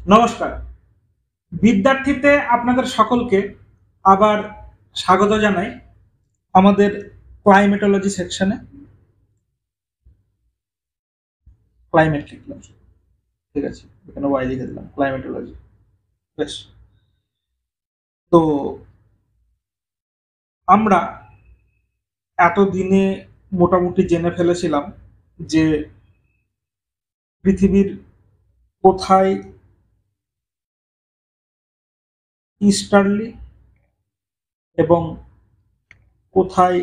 নমস্কার। বিদ্যার্থীতে আপনাদের সকলকে আবার স্বাগত জানাই আমাদের ক্লাইমেটোলজি সেকশনে। ক্লাইমেট লিখলাম, ঠিক আছে, এখানে ওয়াই লিখে দিলাম, ক্লাইমেটোলজি। বেশ। তো আমরা এতদিনে মোটামুটি জেনে ফেলেছিলাম যে পৃথিবীর কোথায় ইস্টার্লি এবং কোথায়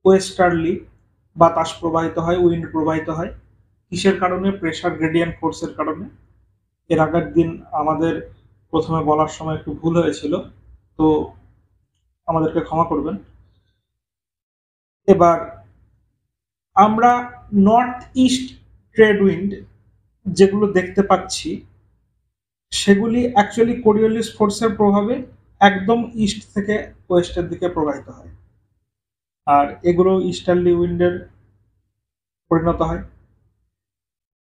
ওয়েস্টার্লি বাতাস প্রবাহিত হয়, উইন্ড প্রবাহিত হয়, কিসের কারণে, প্রেসার গ্রেডিয়েন্ট ফোর্সের কারণে। এর আগের দিন আমাদের প্রথমে বলার সময় একটু ভুল হয়েছিল, তো আমাদেরকে ক্ষমা করবেন। এবার আমরা নর্থ ইস্ট ট্রেড উইন্ড যেগুলো দেখতে পাচ্ছি সেগুলি অ্যাকচুয়ালি কোরিওলিস ফোর্সের প্রভাবে একদম ইস্ট থেকে ওয়েস্টের দিকে প্রবাহিত হয়, আর এগুলো ইস্টার্লি উইন্ডের পরিণত হয়।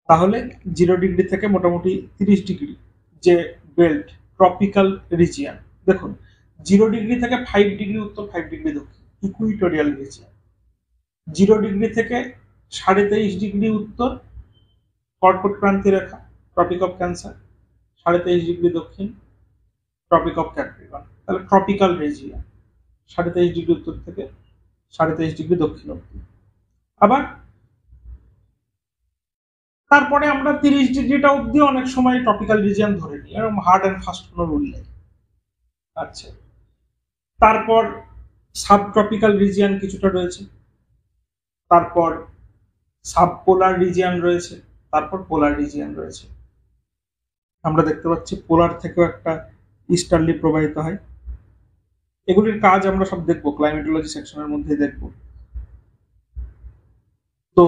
তাহলে 0 ডিগ্রি থেকে মোটামুটি 30 ডিগ্রি যে বেল্ট, ট্রপিক্যাল রিজিয়ান, দেখুন 0 ডিগ্রি থেকে 5 ডিগ্রি উত্তর, 5 ডিগ্রি দক্ষিণ, ইকুইটোরিয়াল রিজিয়ান। 0 ডিগ্রি থেকে 23.5 ডিগ্রি উত্তর, কর্কট ক্রান্তি রেখা, ট্রপিক অফ ক্যান্সার। 23.5 ডিগ্রি দক্ষিণ, ট্রপিক অফ ক্যাপ্রিকন। তাহলে ট্রপিক্যাল রিজিয়ান 23.5 ডিগ্রি উত্তর থেকে 23.5 ডিগ্রি দক্ষিণ অব্দি। আবার তারপরে আমরা 30 ডিগ্রিটা অব্দি অনেক সময় ট্রপিক্যাল রিজিয়ান ধরে নিই, এরকম হার্ড অ্যান্ড ফাস্ট কোনো রুল নেই। আচ্ছা, তারপর সাব ট্রপিক্যাল রিজিয়ান কিছুটা রয়েছে, তারপর সাব পোলার রিজিয়ান রয়েছে, তারপর পোলার রিজিয়ান রয়েছে। আমরা দেখতে পাচ্ছি পোলার থেকেও একটা ইস্টার্লি প্রবাহিত হয়। এগুলির কাজ আমরা সব দেখবো, ক্লাইমেটোলজি সেকশনের মধ্যে দেখবো। তো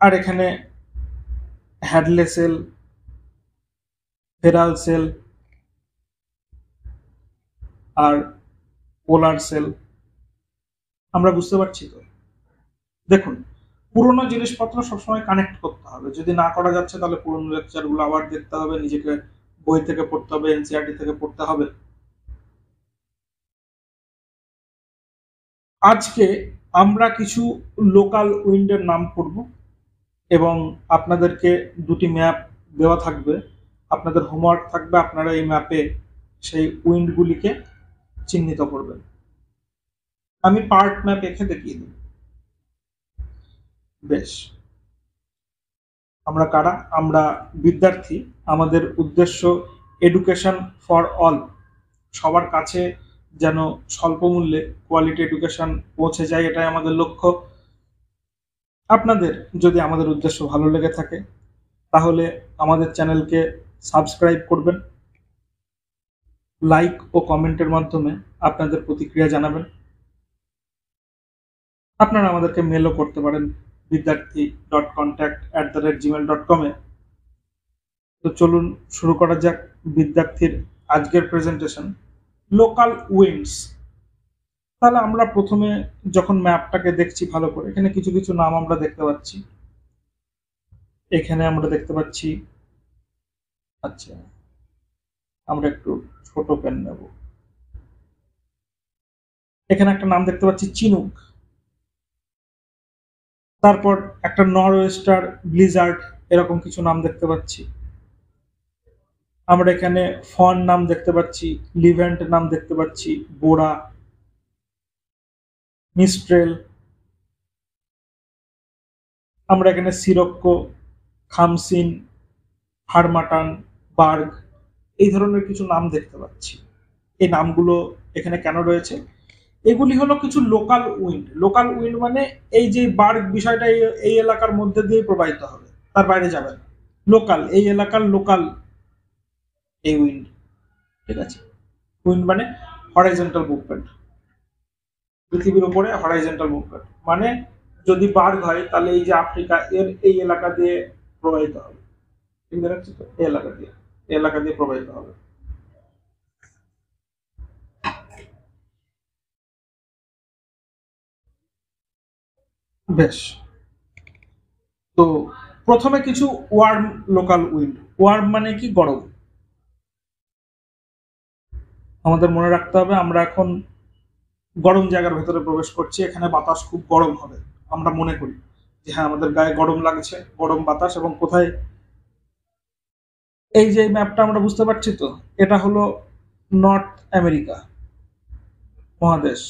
আর এখানে হ্যাডলে সেল, ফেরাল সেল আর পোলার সেল, আমরা বুঝতে পারছি তো। দেখুন, পুরোনো জিনিসপত্র সবসময় কানেক্ট করতে হবে, যদি না করা যাচ্ছে তাহলে পুরোনো লেকচারগুলো আবার দেখতে হবে, নিজেকে বই থেকে পড়তে হবে, এনসিআরটি থেকে পড়তে হবে। আজকে আমরা কিছু লোকাল উইন্ডের নাম পড়ব এবং আপনাদেরকে দুটি ম্যাপ দেওয়া থাকবে, আপনাদের হোমওয়ার্ক থাকবে আপনারা এই ম্যাপে সেই উইন্ডগুলিকে চিহ্নিত করবেন। আমি পার্ট ম্যাপ এঁকে দেখিয়ে দিই। বেশ, আমরা কারা? আমরা বিদ্যার্থী। আমাদের উদ্দেশ্য এডুকেশন ফর অল, সবার কাছে যেন স্বল্প মূল্যে কোয়ালিটি এডুকেশন পৌঁছে যায়, এটাই আমাদের লক্ষ্য। আপনাদের যদি আমাদের উদ্দেশ্য ভালো লেগে থাকে তাহলে আমাদের চ্যানেলকে সাবস্ক্রাইব করবেন, লাইক ও কমেন্টের মাধ্যমে আপনাদের প্রতিক্রিয়া জানাবেন। আপনারা আমাদেরকে মেলও করতে পারেন vidyarthi.contact@gmail.com এ। তো চলুন শুরু করা যাক বিদ্যার্থীর আজকের প্রেজেন্টেশন, লোকাল উইন্ডস। তাহলে আমরা প্রথমে যখন ম্যাপটাকে দেখছি ভালো করে, এখানে কিছু কিছু নাম আমরা দেখতে পাচ্ছি। এখানে আমরা দেখতে পাচ্ছি, আচ্ছা আমরা একটু ছোট পেন নেব। এখানে একটা নাম দেখতে পাচ্ছি চিনুক, তারপর একটা নর ওয়েস্টার ব্লিজার্ড, এরকম কিছু নাম দেখতে পাচ্ছি। আমরা এখানে ফন নাম দেখতে পাচ্ছি, লিভেন্ট নাম দেখতে পাচ্ছি, বোরা, মিস্ট্রেল। আমরা এখানে সিরক্কো, খামসিন, হারমাটান, বার্গ, এই ধরনের কিছু নাম দেখতে পাচ্ছি। এই নামগুলো এখানে কেন রয়েছে? এগুলি হলো কিছু লোকাল উইন্ড। লোকাল উইন্ড মানে এই যে বার্গ বিষয়টা এই এলাকার মধ্যে দিয়ে প্রবাহিত হবে, তার বাইরে যাবে না। লোকাল, এই এলাকার লোকাল এই উইন্ড, ঠিক আছে। উইন্ড মানে হরাইজন্টাল মুভমেন্ট, পৃথিবীর উপরে হরাইজন্টাল মুভমেন্ট মানে যদি বার্গ হয় তাহলে এই যে আফ্রিকা, এর এই এলাকা দিয়ে প্রবাহিত হবে, ঠিক আছে তো, এই এলাকা দিয়ে, এই এলাকা দিয়ে প্রবাহিত হবে। বেশ, তো প্রথমে কিছু ওয়ার্ম লোকাল উইন্ড। ওয়ার্ম মানে কি? গরম। আমাদের মনে রাখতে হবে আমরা এখন গরম জায়গার ভেতরে প্রবেশ করছি, এখানে বাতাস খুব গরম হবে। আমরা মনে করি যে হ্যাঁ আমাদের গায়ে গরম লাগছে, গরম বাতাস। এবং কোথায়? এই যে ম্যাপটা আমরা বুঝতে পারছি তো, এটা হলো নর্থ আমেরিকা মহাদেশ।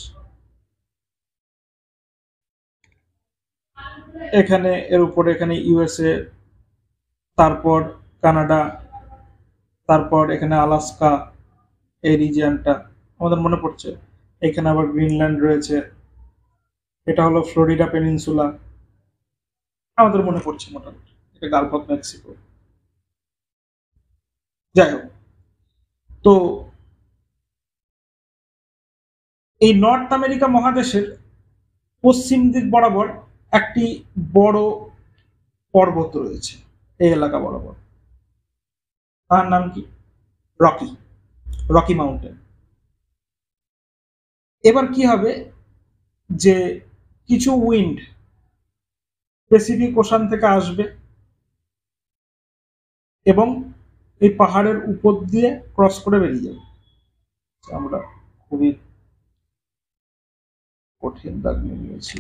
এখানে এর উপরে এখানে ইউএসএ, তারপর কানাডা, তারপর এখানে আলাস্কা, এই রিজিয়নটা আমাদের মনে পড়ছে। এখানে আবার গ্রিনল্যান্ড রয়েছে, এটা হলো ফ্লোরিডা পেনিনসুলা, আমাদের মনে পড়ছে মোটামুটি। এটা গালফ অফ মেক্সিকো। যাই হোক, তো এই নর্থ আমেরিকা মহাদেশের পশ্চিম দিক বরাবর একটি বড় পর্বত রয়েছে এই এলাকা বরাবর। তার নাম কি? Rocky, Rocky mountain. এবার কি হবে যে কিছু উইন্ড প্যাসিফিক ওশান থেকে আসবে এবং এই পাহাড়ের উপর দিয়ে ক্রস করে বেরিয়ে যাবে। আমরা খুবই কঠিন দাগ নিয়ে নিয়েছি।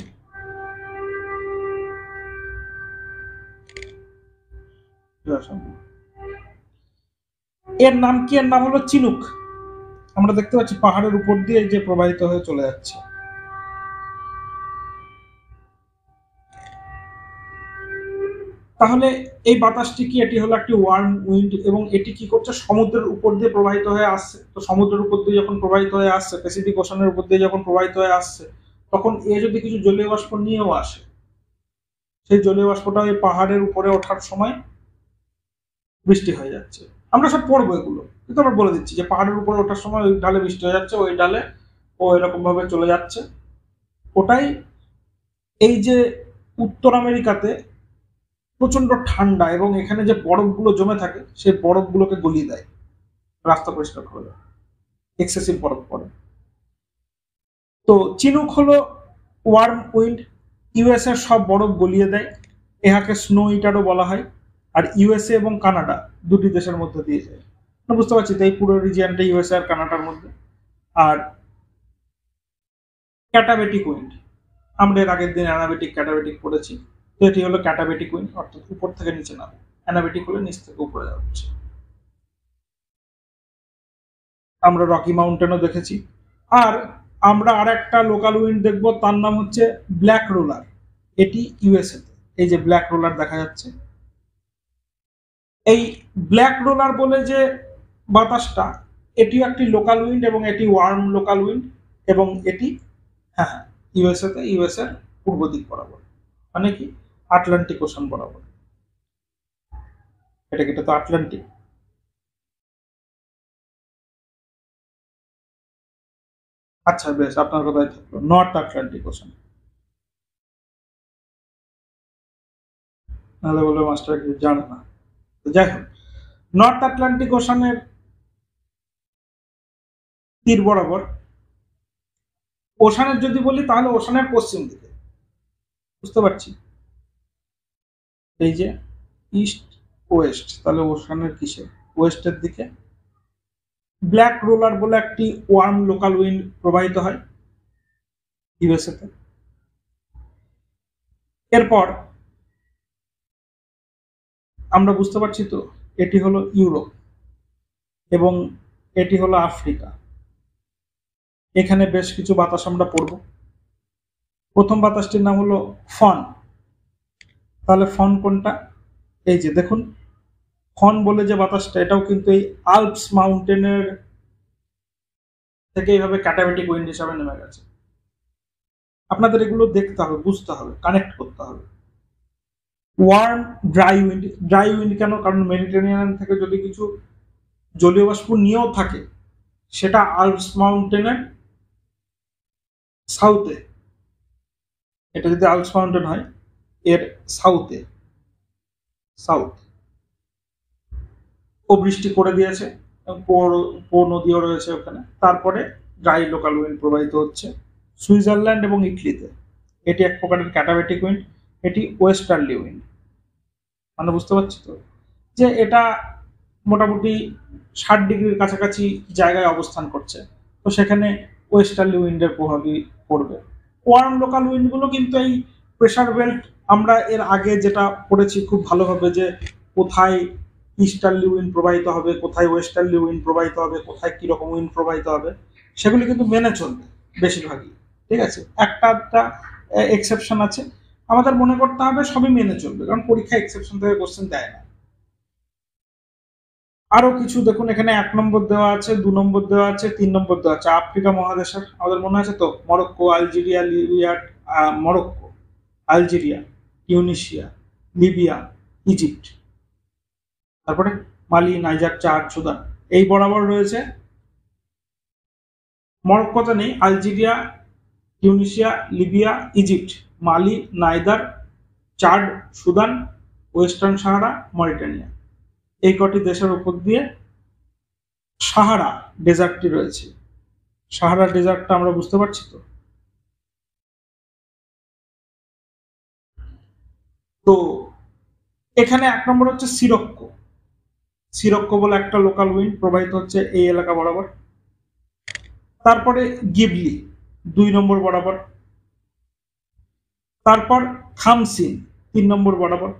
এর নাম কি? এর নাম হলো চিনুক। আমরা দেখতে পাচ্ছি পাহাড়ের উপর দিয়ে যে প্রবাহিত হয়ে চলে যাচ্ছে। তাহলে এই বাতাসটি কি? এটি হলো একটি ওয়ার্ম উইন্ড এবং এটি কি করছে? সমুদ্রের উপর দিয়ে প্রবাহিত হয়ে আসছে। তো সমুদ্রের উপর দিয়ে যখন প্রবাহিত হয়ে আসছে, প্যাসিফিক ওশানের উপর দিয়ে যখন প্রবাহিত হয়ে আসছে, তখন এ যদি কিছু জলীয় বাষ্প নিয়েও আসে, সেই জলীয় বাষ্পটা ওই পাহাড়ের উপরে ওঠার সময় বৃষ্টি হয়ে যাচ্ছে। আমরা সব পড়বো এগুলো, কিন্তু আমরা বলে দিচ্ছি যে পাহাড়ের উপরে ওঠার সময় ওই ঢালে বৃষ্টি হয়ে যাচ্ছে, ওই ঢালে ও এরকম ভাবে চলে যাচ্ছে। ওটাই এই যে উত্তর আমেরিকাতে প্রচন্ড ঠান্ডা এবং এখানে যে বরফগুলো জমে থাকে সেই বরফগুলোকে গলিয়ে দেয়, রাস্তা পরিষ্কার করে দেয়, এক্সেসিভ বরফ পড়ে। তো চিনুক হলো ওয়ার্ম উইন্ড, ইউএস এর সব বরফ গলিয়ে দেয়। এহাকে স্নো ইটারও বলা হয়। আর ইউএসএ এবং কানাডা দুটি দেশের মধ্যে দিয়ে যায়। বুঝতে পারছি তো এই পুরো রিজিয়নটা ইউএসএ আর কানাডার মধ্যে। আর ক্যাটাবেটিক উইন্ড, আমরা এর আগের দিন অ্যানাবেটিক ক্যাটাবেটিক পড়েছি। তো এটি হলো ক্যাটাবেটিক উইন্ড, অর্থাৎ উপর থেকে নিচে নামে। অ্যানাবেটিক হলে নিচ থেকে উপরে যাচ্ছে। আমরা রকি মাউন্টেনও দেখেছি। আর আমরা আর একটা লোকাল উইন্ড দেখবো, তার নাম হচ্ছে ব্ল্যাক রোলার। এটি ইউএসএ তে। এই যে ব্ল্যাক রোলার দেখা যাচ্ছে, এই ব্ল্যাক রোলার বলে যে বাতাসটা, এটিও একটি লোকাল উইন্ড এবং এটি ওয়ার্ম লোকাল উইন্ড। এবং এটি হ্যাঁ ইউএসএ তে, ইউএসএ পূর্ব দিক বরাবর, মানে কি আটলান্টিক ওশান বরাবর। এটা তো আটলান্টিক। আচ্ছা বেশ, আপনার কথাই থাকলো, নর্থ আটলান্টিক ওশান। নাহলে বলে মাস্টার কিছু জানে না। তো যাই হোক, নর্থ আটলান্টিক ওশানের তীর বরাবর, ওশানের যদি বলি তাহলে ওশানের পশ্চিম দিকে, বুঝতে পারছি এই যে ইস্ট ওয়েস্ট, তাহলে ওশানের কিসে? ওয়েস্টের দিকে। ব্ল্যাক রোলার বলে একটি ওয়ার্ম লোকাল উইন্ড প্রবাহিত হয় ইউএসএ তে। এরপর আমরা বুঝতে পারছি তো এটি হলো ইউরোপ এবং এটি হলো আফ্রিকা। এখানে বেশ কিছু বাতাস আমরা পড়ব। প্রথম বাতাসটির নাম হলো ফন। তাহলে ফন কোনটা? এই যে দেখুন, ফন বলে যে বাতাসটা, এটাও কিন্তু এই আলপস মাউন্টেনের থেকে এইভাবে ক্যাটাবেটিক উইন্ড হিসাবে নেমে গেছে। আপনাদের এগুলো দেখতে হবে, বুঝতে হবে, কানেক্ট করতে হবে। Warm dry wind. Dry wind কেন? কারণ মেডিটেরিয়ান থেকে যদি কিছু জলীয় বাষ্প নিয়েও থাকে, সেটা আলপস মাউন্টেনের সাউথে, এটা যদি আলপস মাউন্টেন হয় এর সাউথে, সাউথ ও বৃষ্টি করে দিয়েছে, পো নদীও রয়েছে ওখানে। তারপরে ড্রাই লোকাল উইন্ড প্রবাহিত হচ্ছে সুইজারল্যান্ড এবং ইটলিতে। এটি এক প্রকারের ক্যাটাবেটিক উইন্ড, এটি ওয়েস্টার্লি উইন্ড। মানে বুঝতে পারছি তো যে এটা মোটামুটি 60 ডিগ্রির কাছাকাছি জায়গায় অবস্থান করছে, তো সেখানে ওয়েস্টার্লি উইন্ডের প্রভাবই পড়বে। ওয়ার্ম লোকাল উইন্ডগুলো কিন্তু এই প্রেসার বেল্ট, আমরা এর আগে যেটা পড়েছি খুব ভালোভাবে যে কোথায় ইস্টার্লি উইন্ড প্রবাহিত হবে, কোথায় ওয়েস্টার্লি উইন্ড প্রবাহিত হবে, কোথায় কিরকম উইন্ড প্রবাহিত হবে, সেগুলি কিন্তু মেনে চলবে বেশিরভাগই। ঠিক আছে, একটা একটা এক্সেপশন আছে, আমাদের মনে করতে হবে সবই মেনে চলবে, কারণ পরীক্ষা এক্সেপশন থেকে কোশ্চেন দেয় না। আরো কিছু দেখুন, এখানে 1 নম্বর দেওয়া আছে, 2 নম্বর দেওয়া আছে, 3 নম্বর দেওয়া আছে। আফ্রিকা মহাদেশের আমাদের মনে আছে তো, Morocco, Algeria, Libya, Morocco, Algeria, Tunisia, Libya, Egypt, তারপরে মালি, নাইজার, চাদ, সুদান। এই বরাবর রয়েছে, মরক্কোতে নেই, আলজেরিয়া, টিউনিশিয়া, লিবিয়া, ইজিপ্ট, মালি, নাইজার, চাদ, সুদান, ওয়েস্টার্ন সাহারা, মরিটানিয়া। এই কটি দেশের উপর দিয়ে সাহারা ডেজার্টটি রয়েছে। সাহারা ডেজার্টটা আমরা বুঝতে পারছি তো। তো এখানে 1 নম্বর হচ্ছে সিরক্কো। সিরক্কো বলে একটা লোকাল উইন্ড প্রবাহিত হচ্ছে এই এলাকা বরাবর। তারপরে গিবলি 2 নম্বর বরাবর। তারপর খামসিন 3 নম্বর বরাবর।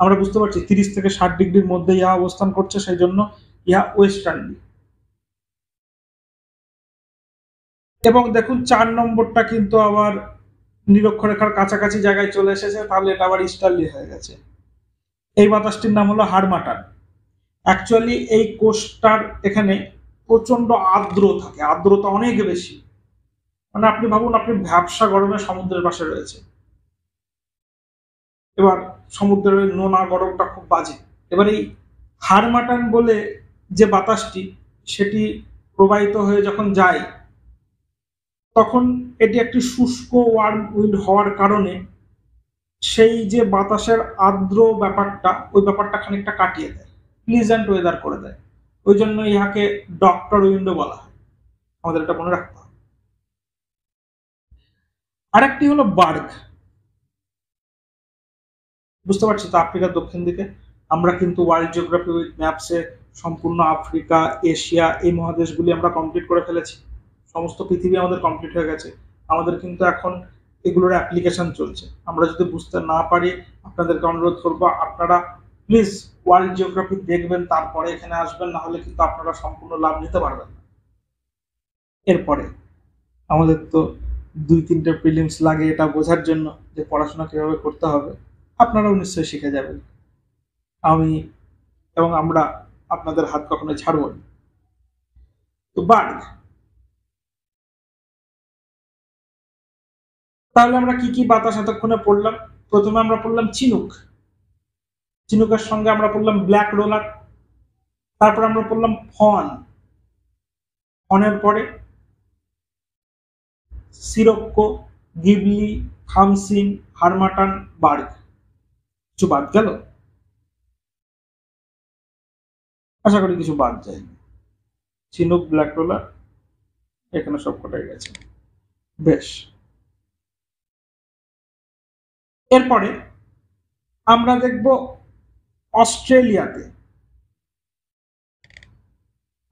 আমরা বুঝতে পারছি 30 থেকে 60 ডিগ্রির মধ্যে ইহা অবস্থান করছে, সেই জন্য ইহা ওয়েস্টার্নলি। এবং দেখুন 4 নম্বরটা কিন্তু আবার নিরক্ষরেখার কাছাকাছি জায়গায় চলে এসেছে, তাহলে এটা আবার ইস্টার্লি হয়ে গেছে। এই বাতাসটির নাম হলো হারমাটান। অ্যাকচুয়ালি এই কোস্টটার এখানে প্রচন্ড আর্দ্র থাকে, আর্দ্রতা অনেক বেশি। মানে আপনি ভাবুন, আপনি ভ্যাবসা গরমে সমুদ্রের পাশে রয়েছে, এবার সমুদ্রের নোনা গরমটা খুব বাজে। এবার এই হারমাটান বলে যে বাতাসটি, সেটি প্রবাহিত হয়ে যখন যায়, তখন এটি একটি শুষ্ক ওয়ার্ম উইন্ড হওয়ার কারণে সেই যে বাতাসের আর্দ্র ব্যাপারটা, ওই ব্যাপারটা খানিকটা কাটিয়ে দেয়, প্লিজেন্ট ওয়েদার করে দেয়। ওই জন্য ইহাকে ডক্টর উইন্ডো বলা হয়, আমাদের এটা মনে রাখতে হবে। আরেকটি হলো বার্গ। বুঝতে পারছি তো, আফ্রিকার দক্ষিণ দিকে। আমরা কিন্তু ওয়ার্ল্ড জিওগ্রাফি উইথ ম্যাপসে সম্পূর্ণ আফ্রিকা, এশিয়া, এই মহাদেশগুলি আমরা কমপ্লিট করে ফেলেছি। সমস্ত পৃথিবী আমাদের কমপ্লিট হয়ে গেছে। আমাদের কিন্তু এখন এগুলোর অ্যাপ্লিকেশন চলছে। আমরা যদি বুঝতে না পারি, আপনাদেরকে অনুরোধ করবো, আপনারা প্লিজ ওয়ার্ল্ড জিওগ্রাফি দেখবেন, তারপরে এখানে আসবেন, না হলে কিন্তু আপনারা সম্পূর্ণ লাভ নিতে পারবেন না। এরপরে আমাদের তো 2-3টে প্রিলিমস লাগে এটা বোঝার জন্য যে পড়াশোনা কিভাবে করতে হবে। আপনারাও নিশ্চয়ই শিখে যাবেন। আমি এবং আমরা আপনাদের হাত কখনো ছাড়ব না। তো বার্গ, তাহলে আমরা কি কি বাতাস এতক্ষণে পড়লাম? প্রথমে আমরা পড়লাম চিনুক, চিনুকের সঙ্গে আমরা পড়লাম ব্ল্যাক রোলার। তারপর আমরা পড়লাম ফন, ফনের পরে সিরক্কো, গিবলি, খামসিন, হারমাটান, বার্গ। কিছু বাদ গেল? আশা করি কিছু বাদ যায়নি। চিনুক, ব্ল্যাক রোলার, এখানে সব কটাই গেছে। বেশ, এরপরে আমরা দেখব অস্ট্রেলিয়াতে।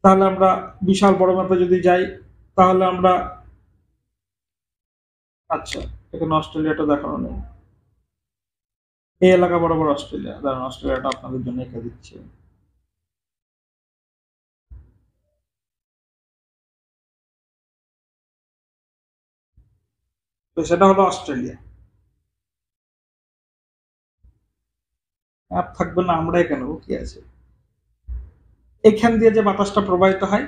তাহলে আমরা বিশাল বড় ম্যাপে যদি যাই, তাহলে আমরা, আচ্ছা এখানে অস্ট্রেলিয়াটা দেখানো নেই, এই এলাকা বরাবর অস্ট্রেলিয়া। দাঁড়ান, অস্ট্রেলিয়াটা আপনাদের জন্য এঁকে দিচ্ছি। তো সেটা হলো অস্ট্রেলিয়া। ম্যাপ থাকবে না, আমরা এখানে কি আছে, এখান দিয়ে যে বাতাসটা প্রবাহিত হয়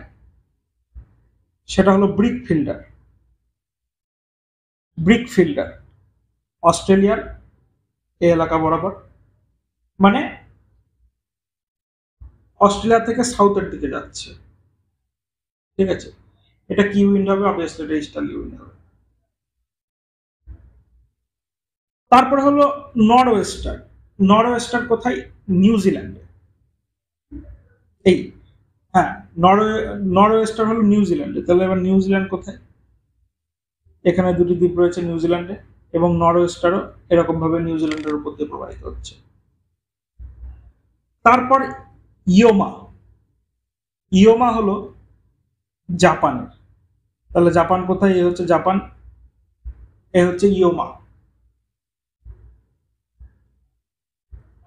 সেটা হলো ব্রিক ফিল্ডার। ব্রিক ফিল্ডার অস্ট্রেলিয়ার এই এলাকা বরাবর, মানে অস্ট্রেলিয়া থেকে সাউথের দিকে যাচ্ছে। ঠিক আছে, এটা কি উইন্ড হবে? অবভিয়াসলি এটা ইস্টার্লি উইন্ড হবে। তারপরে হলো নর্থ ওয়েস্টার। নর্থ ওয়েস্টার কোথায়? নিউজিল্যান্ডে। এই, হ্যাঁ, নর্থ ওয়েস্টার হলো নিউজিল্যান্ডে। তাহলে এবার নিউজিল্যান্ড কোথায়? এখানে দুটি দ্বীপ রয়েছে নিউজিল্যান্ডে, এবং নরওয়েস্টারও এরকম ভাবে নিউজিল্যান্ডের উপর দিয়ে প্রবাহিত হচ্ছে। তারপর ইয়োমা, ইয়োমা হলো জাপানের। তাহলে জাপান কোথায়? এ হচ্ছে জাপান, এ হচ্ছে ইয়োমা।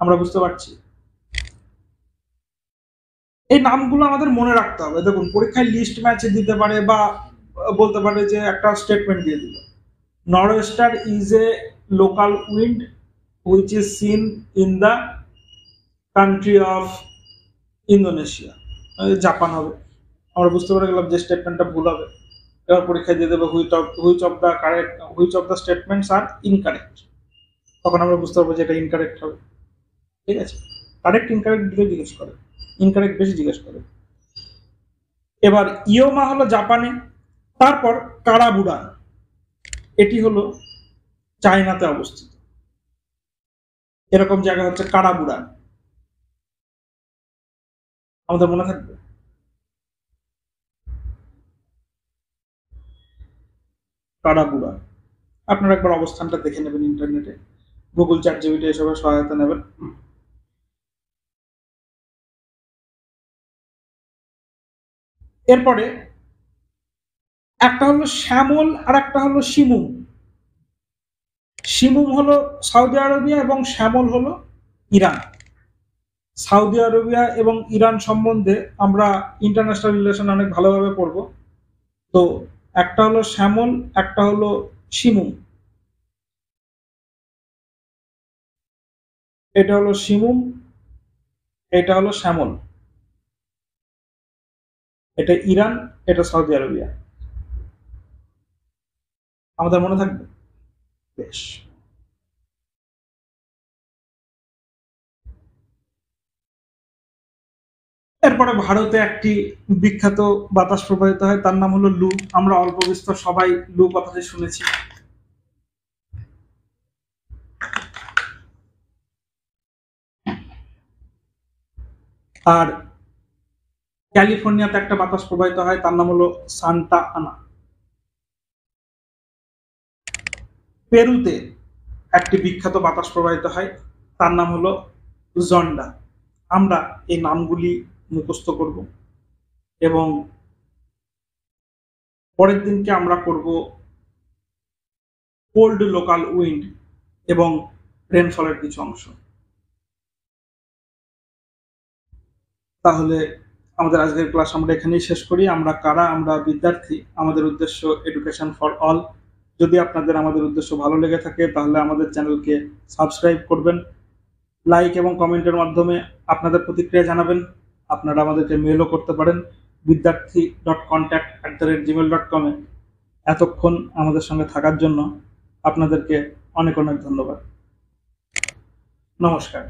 আমরা বুঝতে পারছি। এই নামগুলো আমাদের মনে রাখতে হবে। দেখুন পরীক্ষায় লিস্ট ম্যাচ দিতে পারে বা বলতে পারে যে একটা স্টেটমেন্ট দিয়ে দিল, norwester is a local wind which is seen in the country of Indonesia. Japan হবে। আমরা বুঝতে পেরে গেলাম যে স্টেটমেন্টটা ভুল হবে। এবার পরীক্ষায় দিয়ে দেবে which of the statements are incorrect. তখন আমরা বুঝতে পারবো যে এটা ইনকারেক্ট হবে। ঠিক আছে, কারেক্ট ইনকারেক্ট দুটো জিজ্ঞেস করে, ইনকারেক্ট বেশি জিজ্ঞেস করে। এবার ইয়োমা হলো জাপানে। তারপর কারাবুরান, এটি হলো চায়নাতে অবস্থিত। এরকম জায়গা হচ্ছে কারাবুরান, আমাদের মনে থাকবে। কারাবুরান, আপনারা একবার অবস্থানটা দেখে নেবেন ইন্টারনেটে, গুগল চ্যাট জিপিটি এসবের সহায়তা নেবেন। এরপরে একটা হলো শ্যামল আর একটা হলো শিমুম। শিমুম হলো সৌদি আরবিয়া এবং শ্যামল হলো ইরান। সৌদি আরবিয়া এবং ইরান সম্বন্ধে আমরা ইন্টারন্যাশনাল রিলেশন অনেক ভালোভাবে পড়ব। তো একটা হলো শ্যামল, একটা হলো শিমুম। এটা হলো শিমুম, এটা হলো শ্যামল। এটা ইরান, এটা সৌদি আরবিয়া। আমাদের মনে থাকবে? বেশ। এরপরে ভারতে একটি বিখ্যাত বাতাস প্রবাহিত হয়, তার নাম হলো লু। আমরা অল্প বিস্তর সবাই লু কথাটি শুনেছি। আর ক্যালিফোর্নিয়াতে একটা বাতাস প্রবাহিত হয়, তার নাম হলো সান্টা আনা। পেরুতে একটি বিখ্যাত বাতাস প্রবাহিত হয়, তার নাম হলো জন্ডা। আমরা এই নামগুলি মুখস্থ করব এবং পরের দিনকে আমরা করব কোল্ড লোকাল উইন্ড এবং রেনফলের কিছু অংশ। তাহলে আমাদের আজকের ক্লাস আমরা এখানেই শেষ করি। আমরা কারা? আমরা বিদ্যার্থী। আমাদের উদ্দেশ্য এডুকেশন ফর অল। যদি আপনাদের আমাদের উদ্দেশ্য ভালো লেগে থাকে তাহলে আমাদের চ্যানেলকে সাবস্ক্রাইব করবেন, লাইক এবং কমেন্টের মাধ্যমে আপনাদের প্রতিক্রিয়া জানাবেন। আপনারা আমাদেরকে মেলও করতে পারেন vidyarthi.contact@gmail.com এ। এতক্ষণ আমাদের সঙ্গে থাকার জন্য আপনাদেরকে অনেক অনেক ধন্যবাদ। নমস্কার।